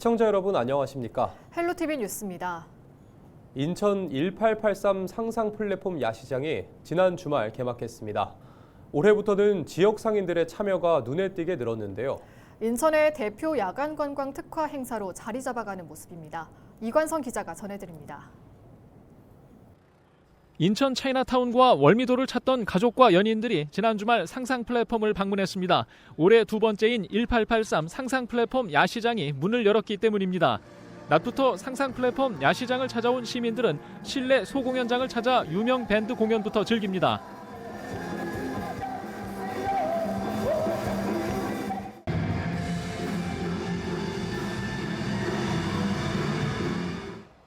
시청자 여러분 안녕하십니까? 헬로티비 뉴스입니다. 인천 1883 상상 플랫폼 야시장이 지난 주말 개막했습니다. 올해부터는 지역 상인들의 참여가 눈에 띄게 늘었는데요. 인천의 대표 야간 관광 특화 행사로 자리 잡아가는 모습입니다. 이관성 기자가 전해드립니다. 인천 차이나타운과 월미도를 찾던 가족과 연인들이 지난 주말 상상 플랫폼을 방문했습니다. 올해 두 번째인 1883 상상 플랫폼 야시장이 문을 열었기 때문입니다. 낮부터 상상 플랫폼 야시장을 찾아온 시민들은 실내 소공연장을 찾아 유명 밴드 공연부터 즐깁니다.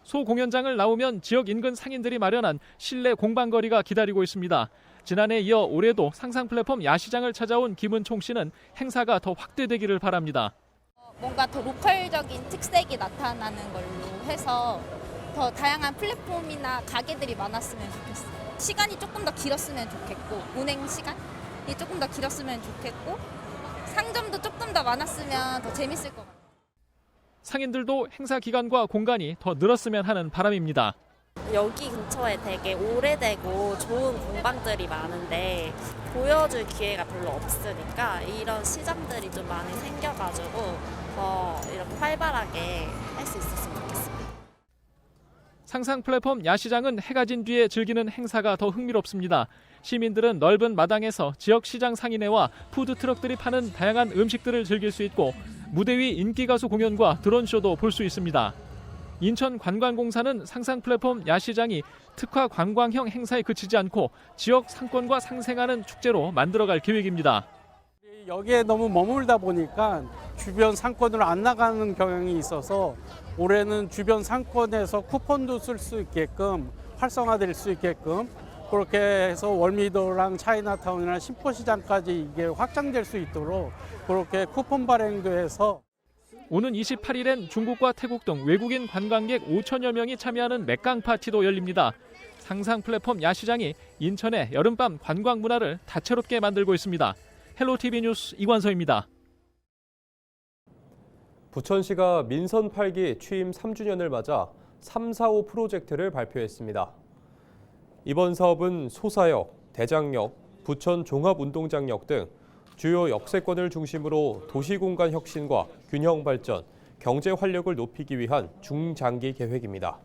소공연장을 나오면 지역 인근 상인들이 마련한 실내 공방거리가 기다리고 있습니다. 지난해에 이어 올해도 상상 플랫폼 야시장을 찾아온 김은총 씨는 행사가 더 확대되기를 바랍니다. 뭔가 더 로컬적인 특색이 나타나는 걸로 해서 더 다양한 플랫폼이나 가게들이 많았으면 좋겠어요. 시간이 조금 더 길었으면 좋겠고, 운행 시간이 조금 더 길었으면 좋겠고, 상점도 조금 더 많았으면 더 재밌을 것 같아요. 상인들도 행사 기간과 공간이 더 늘었으면 하는 바람입니다. 여기 근처에 되게 오래되고 좋은 공방들이 많은데 보여줄 기회가 별로 없으니까 이런 시장들이 좀 많이 생겨가지고 더 이렇게 활발하게 할 수 있었으면 좋겠습니다. 상상 플랫폼 야시장은 해가 진 뒤에 즐기는 행사가 더 흥미롭습니다. 시민들은 넓은 마당에서 지역 시장 상인회와 푸드트럭들이 파는 다양한 음식들을 즐길 수 있고 무대 위 인기 가수 공연과 드론쇼도 볼 수 있습니다. 인천관광공사는 상상 플랫폼 야시장이 특화 관광형 행사에 그치지 않고 지역 상권과 상생하는 축제로 만들어갈 계획입니다. 여기에 너무 머물다 보니까 주변 상권으로 안 나가는 경향이 있어서 올해는 주변 상권에서 쿠폰도 쓸 수 있게끔 활성화될 수 있게끔 그렇게 해서 월미도랑 차이나타운이나 신포시장까지 이게 확장될 수 있도록 그렇게 쿠폰 발행도 해서 오는 28일엔 중국과 태국 등 외국인 관광객 5천여 명이 참여하는 맥강 파티도 열립니다. 상상 플랫폼 야시장이 인천의 여름밤 관광 문화를 다채롭게 만들고 있습니다. 헬로티비 뉴스 이관서입니다. 부천시가 민선 8기 취임 3주년을 맞아 345 프로젝트를 발표했습니다. 이번 사업은 소사역, 대장역, 부천 종합운동장역 등 주요 역세권을 중심으로 도시공간 혁신과 균형 발전, 경제 활력을 높이기 위한 중장기 계획입니다.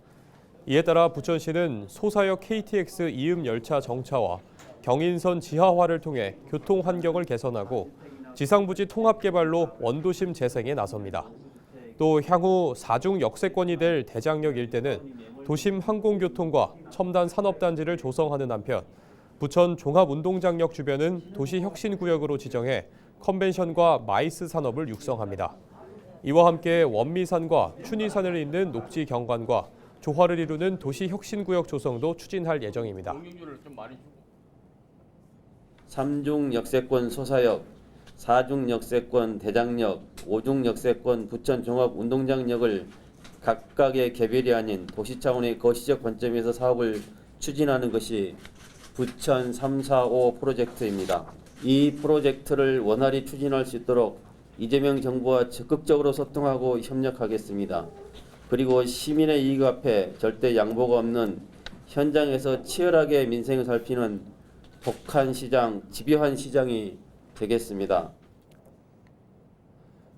이에 따라 부천시는 소사역 KTX 이음 열차 정차와 경인선 지하화를 통해 교통 환경을 개선하고 지상부지 통합 개발로 원도심 재생에 나섭니다. 또 향후 4중 역세권이 될 대장역 일대는 도심 항공교통과 첨단 산업단지를 조성하는 한편 부천 종합운동장역 주변은 도시혁신구역으로 지정해 컨벤션과 마이스 산업을 육성합니다. 이와 함께 원미산과 춘희산을 잇는 녹지 경관과 조화를 이루는 도시혁신구역 조성도 추진할 예정입니다. 3중 역세권 소사역, 4중 역세권 대장역, 5중 역세권 부천 종합운동장역을 각각의 개별이 아닌 도시 차원의 거시적 관점에서 사업을 추진하는 것이 부천 345 프로젝트입니다. 이 프로젝트를 원활히 추진할 수 있도록 이재명 정부와 적극적으로 소통하고 협력하겠습니다. 그리고 시민의 이익 앞에 절대 양보가 없는 현장에서 치열하게 민생을 살피는 독한 시장, 집요한 시장이 되겠습니다.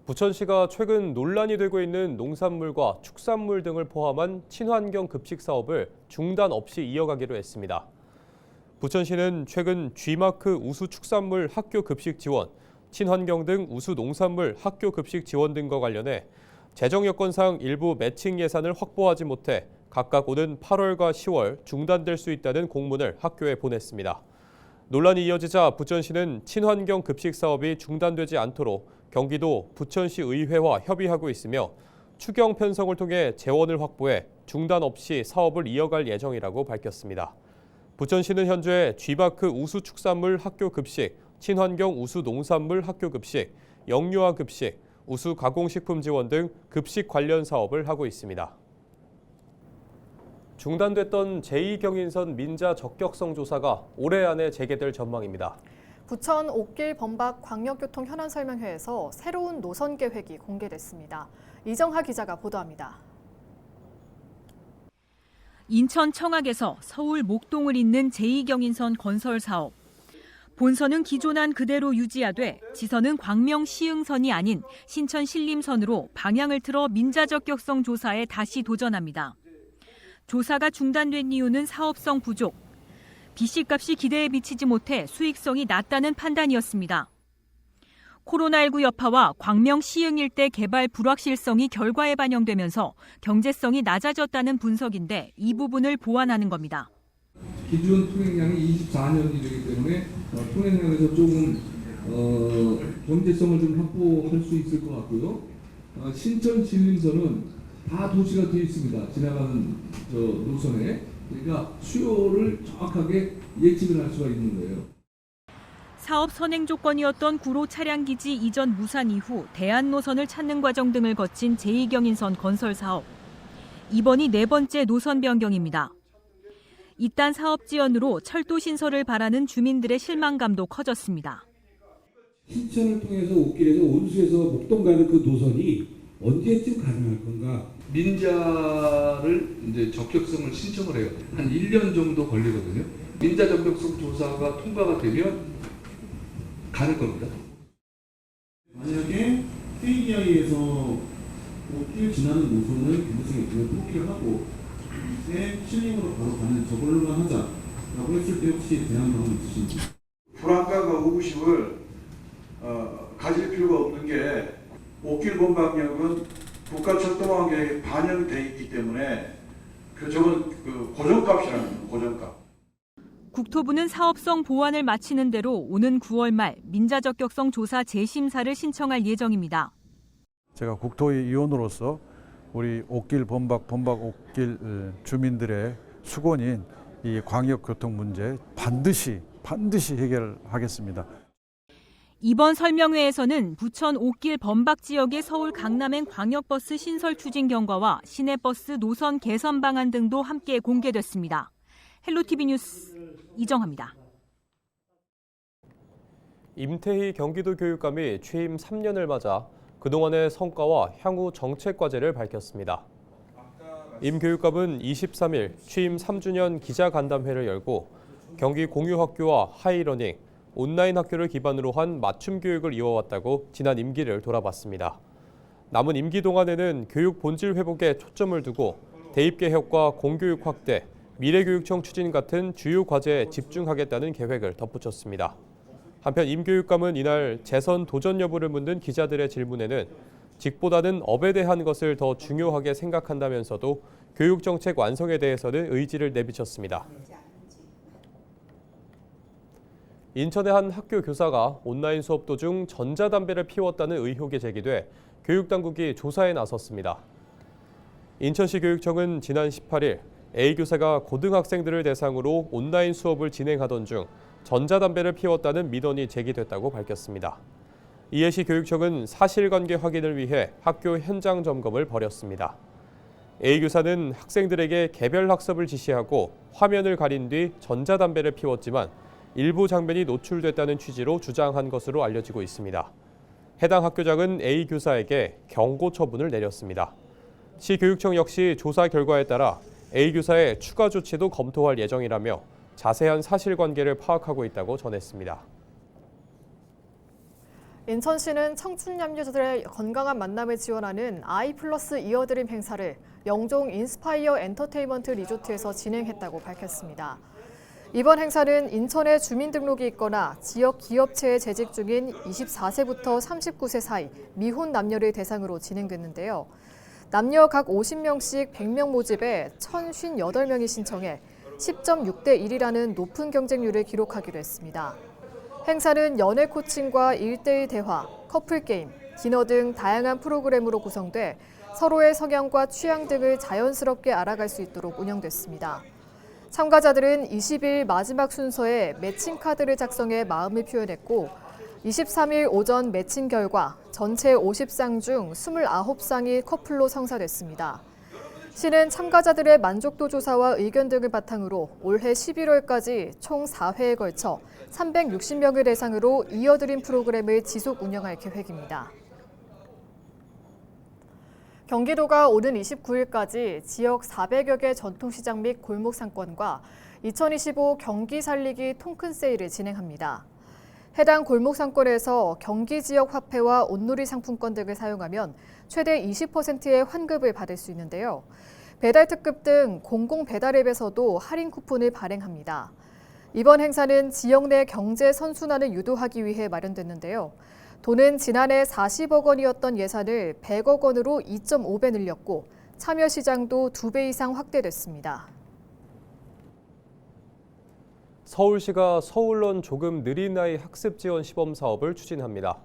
부천시가 최근 논란이 되고 있는 농산물과 축산물 등을 포함한 친환경 급식 사업을 중단 없이 이어가기로 했습니다. 부천시는 최근 G마크 우수 축산물 학교 급식 지원, 친환경 등 우수 농산물 학교 급식 지원 등과 관련해 재정 여건상 일부 매칭 예산을 확보하지 못해 각각 오는 8월과 10월 중단될 수 있다는 공문을 학교에 보냈습니다. 논란이 이어지자 부천시는 친환경 급식 사업이 중단되지 않도록 경기도 부천시 의회와 협의하고 있으며 추경 편성을 통해 재원을 확보해 중단 없이 사업을 이어갈 예정이라고 밝혔습니다. 부천시는 현재 G마크 우수 축산물 학교 급식, 친환경 우수 농산물 학교 급식, 영유아 급식, 우수 가공식품 지원 등 급식 관련 사업을 하고 있습니다. 중단됐던 제2경인선 민자 적격성 조사가 올해 안에 재개될 전망입니다. 부천 옥길 범박 광역교통 현안 설명회에서 새로운 노선 계획이 공개됐습니다. 이정하 기자가 보도합니다. 인천 청학에서 서울 목동을 잇는 제2경인선 건설 사업. 본선은 기존안 그대로 유지하되 지선은 광명 시흥선이 아닌 신천 신림선으로 방향을 틀어 민자 적격성 조사에 다시 도전합니다. 조사가 중단된 이유는 사업성 부족. BC값이 기대에 미치지 못해 수익성이 낮다는 판단이었습니다. 코로나19 여파와 광명 시흥 일대 개발 불확실성이 결과에 반영되면서 경제성이 낮아졌다는 분석인데 이 부분을 보완하는 겁니다. 기준 통행량이 24년이 되기 때문에 통행량에서 조금 경제성을 좀 확보할 수 있을 것 같고요. 신천 신림선은 다 도시가 되어 있습니다. 지나가는 노선에. 그러니까 수요를 정확하게 예측을 할 수가 있는 거예요. 사업 선행 조건이었던 구로 차량기지 이전 무산 이후 대안 노선을 찾는 과정 등을 거친 제2경인선 건설 사업. 이번이 네 번째 노선 변경입니다. 이딴 사업 지연으로 철도 신설을 바라는 주민들의 실망감도 커졌습니다. 신천을 통해서 옥길에서 온수에서 목동 가는 그 노선이 언제쯤 가능할 건가? 민자를 이제 적격성을 신청을 해요. 한 1년 정도 걸리거든요. 민자 적격성 조사가 통과가 되면 가는 겁니다. 만약에 KDI에서 옥길 지나는 노선을 경제성에 두면 포기를 하고 신림으로 바로 가는 저걸로만 하자라고 했을 때 혹시 대안 방안 있으신지? 불안감과 의구심을 가질 필요가 없는 게 옥길 본방역은 국가철도망 계획에 반영돼 있기 때문에 저건 고정값이라는 거예요. 고정값. 국토부는 사업성 보완을 마치는 대로 오는 9월 말 민자 적격성 조사 재심사를 신청할 예정입니다. 제가 국토의 위원으로서 우리 옥길 범박 옥길 주민들의 수건인 이 광역교통 문제 반드시 해결하겠습니다. 이번 설명회에서는 부천 옥길 범박 지역의 서울 강남행 광역버스 신설 추진 경과와 시내버스 노선 개선 방안 등도 함께 공개됐습니다. 헬로티비 뉴스 이정하입니다. 임태희 경기도교육감이 취임 3년을 맞아 그동안의 성과와 향후 정책 과제를 밝혔습니다. 임 교육감은 23일 취임 3주년 기자간담회를 열고 경기 공유학교와 하이러닝, 온라인 학교를 기반으로 한 맞춤 교육을 이어왔다고 지난 임기를 돌아봤습니다. 남은 임기 동안에는 교육 본질 회복에 초점을 두고 대입 개혁과 공교육 확대, 미래교육청 추진 같은 주요 과제에 집중하겠다는 계획을 덧붙였습니다. 한편 임 교육감은 이날 재선 도전 여부를 묻는 기자들의 질문에는 직보다는 업에 대한 것을 더 중요하게 생각한다면서도 교육정책 완성에 대해서는 의지를 내비쳤습니다. 인천의 한 학교 교사가 온라인 수업 도중 전자담배를 피웠다는 의혹이 제기돼 교육당국이 조사에 나섰습니다. 인천시 교육청은 지난 18일 A 교사가 고등학생들을 대상으로 온라인 수업을 진행하던 중 전자담배를 피웠다는 민원이 제기됐다고 밝혔습니다. 이에 시 교육청은 사실관계 확인을 위해 학교 현장 점검을 벌였습니다. A 교사는 학생들에게 개별 학습을 지시하고 화면을 가린 뒤 전자담배를 피웠지만 일부 장면이 노출됐다는 취지로 주장한 것으로 알려지고 있습니다. 해당 학교장은 A 교사에게 경고 처분을 내렸습니다. 시 교육청 역시 조사 결과에 따라 A 교사의 추가 조치도 검토할 예정이라며 자세한 사실관계를 파악하고 있다고 전했습니다. 인천시는 청춘 남녀들의 건강한 만남을 지원하는 아이 플러스 이어드림 행사를 영종 인스파이어 엔터테인먼트 리조트에서 진행했다고 밝혔습니다. 이번 행사는 인천에 주민등록이 있거나 지역 기업체에 재직 중인 24세부터 39세 사이 미혼 남녀를 대상으로 진행됐는데요. 남녀 각 50명씩 100명 모집에 1,058명이 신청해 10.6대 1이라는 높은 경쟁률을 기록하기로 했습니다. 행사는 연애 코칭과 1대1 대화, 커플 게임, 디너 등 다양한 프로그램으로 구성돼 서로의 성향과 취향 등을 자연스럽게 알아갈 수 있도록 운영됐습니다. 참가자들은 20일 마지막 순서에 매칭 카드를 작성해 마음을 표현했고 23일 오전 매칭 결과 전체 50상 중 29상이 커플로 성사됐습니다. 시는 참가자들의 만족도 조사와 의견 등을 바탕으로 올해 11월까지 총 4회에 걸쳐 360명을 대상으로 이어드림 프로그램을 지속 운영할 계획입니다. 경기도가 오는 29일까지 지역 400여 개 전통시장 및 골목 상권과 2025 경기 살리기 통큰 세일을 진행합니다. 해당 골목 상권에서 경기 지역 화폐와 온누리 상품권 등을 사용하면 최대 20%의 환급을 받을 수 있는데요. 배달 특급 등 공공 배달 앱에서도 할인 쿠폰을 발행합니다. 이번 행사는 지역 내 경제 선순환을 유도하기 위해 마련됐는데요. 도는 지난해 40억 원이었던 예산을 100억 원으로 2.5배 늘렸고 참여 시장도 2배 이상 확대됐습니다. 서울시가 서울론 조금 느린 아이 학습 지원 시범 사업을 추진합니다.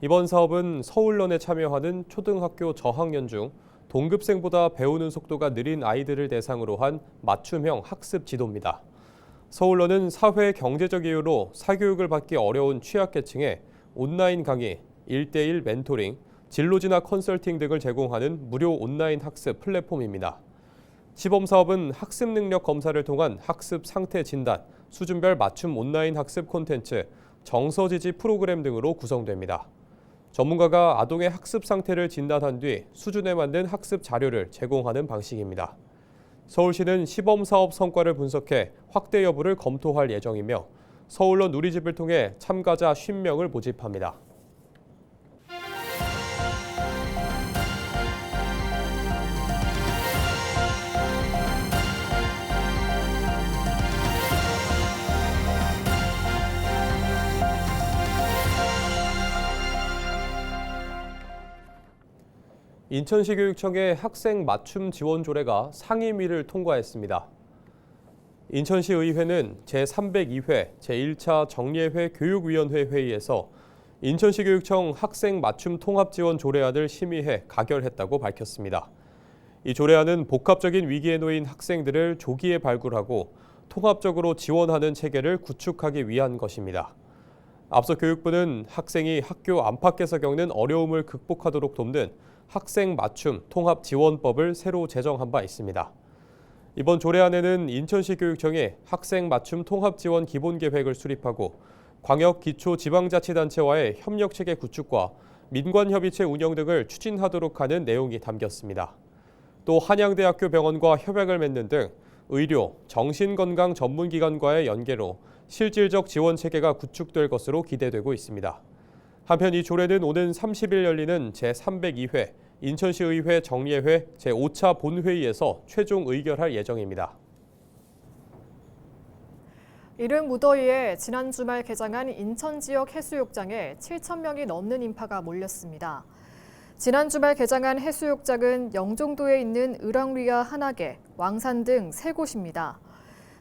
이번 사업은 서울론에 참여하는 초등학교 저학년 중 동급생보다 배우는 속도가 느린 아이들을 대상으로 한 맞춤형 학습 지도입니다. 서울론은 사회 경제적 이유로 사교육을 받기 어려운 취약계층에 온라인 강의, 1대1 멘토링, 진로 진학 컨설팅 등을 제공하는 무료 온라인 학습 플랫폼입니다. 시범 사업은 학습 능력 검사를 통한 학습 상태 진단, 수준별 맞춤 온라인 학습 콘텐츠, 정서 지지 프로그램 등으로 구성됩니다. 전문가가 아동의 학습 상태를 진단한 뒤 수준에 맞는 학습 자료를 제공하는 방식입니다. 서울시는 시범 사업 성과를 분석해 확대 여부를 검토할 예정이며 서울론 누리집을 통해 참가자 50명을 모집합니다. 인천시 교육청의 학생 맞춤 지원 조례가 상임위를 통과했습니다. 인천시 의회는 제302회 제1차 정례회 교육위원회 회의에서 인천시 교육청 학생 맞춤 통합 지원 조례안을 심의해 가결했다고 밝혔습니다. 이 조례안은 복합적인 위기에 놓인 학생들을 조기에 발굴하고 통합적으로 지원하는 체계를 구축하기 위한 것입니다. 앞서 교육부는 학생이 학교 안팎에서 겪는 어려움을 극복하도록 돕는 학생 맞춤 통합 지원법을 새로 제정한 바 있습니다. 이번 조례안에는 인천시 교육청이 학생 맞춤 통합 지원 기본 계획을 수립하고 광역 기초 지방자치단체와의 협력 체계 구축과 민관 협의체 운영 등을 추진하도록 하는 내용이 담겼습니다. 또 한양대학교 병원과 협약을 맺는 등 의료, 정신건강 전문기관과의 연계로 실질적 지원 체계가 구축될 것으로 기대되고 있습니다. 한편 이 조례는 오는 30일 열리는 제302회 인천시의회 정례회 제5차 본회의에서 최종 의결할 예정입니다. 이른 무더위에 지난 주말 개장한 인천 지역 해수욕장에 7,000명이 넘는 인파가 몰렸습니다. 지난 주말 개장한 해수욕장은 영종도에 있는 을왕리와 한악계, 왕산 등 3곳입니다.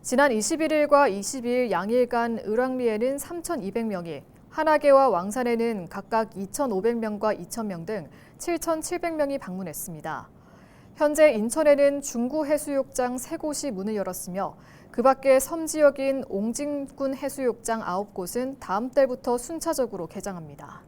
지난 21일과 22일 양일간 을왕리에는 3,200명이, 한악계와 왕산에는 각각 2,500명과 2,000명 등 7,700명이 방문했습니다. 현재 인천에는 중구해수욕장 3곳이 문을 열었으며 그 밖에 섬 지역인 옹진군 해수욕장 9곳은 다음 달부터 순차적으로 개장합니다.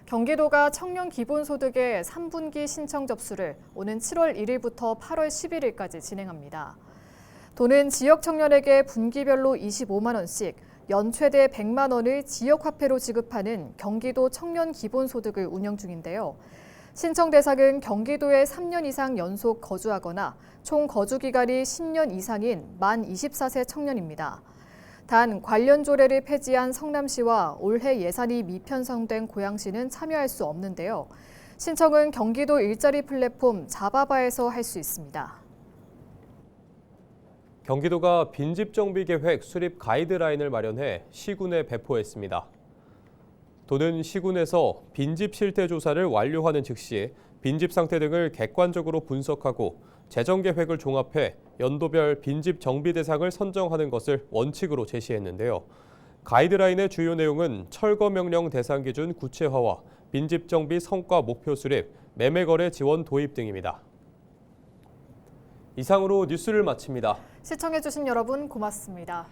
경기도가 청년 기본소득의 3분기 신청 접수를 오는 7월 1일부터 8월 11일까지 진행합니다. 도는 지역 청년에게 분기별로 25만 원씩 연 최대 100만 원을 지역화폐로 지급하는 경기도 청년 기본소득을 운영 중인데요. 신청 대상은 경기도에 3년 이상 연속 거주하거나 총 거주기간이 10년 이상인 만 24세 청년입니다. 단 관련 조례를 폐지한 성남시와 올해 예산이 미편성된 고양시는 참여할 수 없는데요. 신청은 경기도 일자리 플랫폼 자바바에서 할 수 있습니다. 경기도가 빈집 정비 계획 수립 가이드라인을 마련해 시군에 배포했습니다. 도는 시군에서 빈집 실태 조사를 완료하는 즉시 빈집 상태 등을 객관적으로 분석하고 재정 계획을 종합해 연도별 빈집 정비 대상을 선정하는 것을 원칙으로 제시했는데요. 가이드라인의 주요 내용은 철거 명령 대상 기준 구체화와 빈집 정비 성과 목표 수립, 매매 거래 지원 도입 등입니다. 이상으로 뉴스를 마칩니다. 시청해주신 여러분 고맙습니다.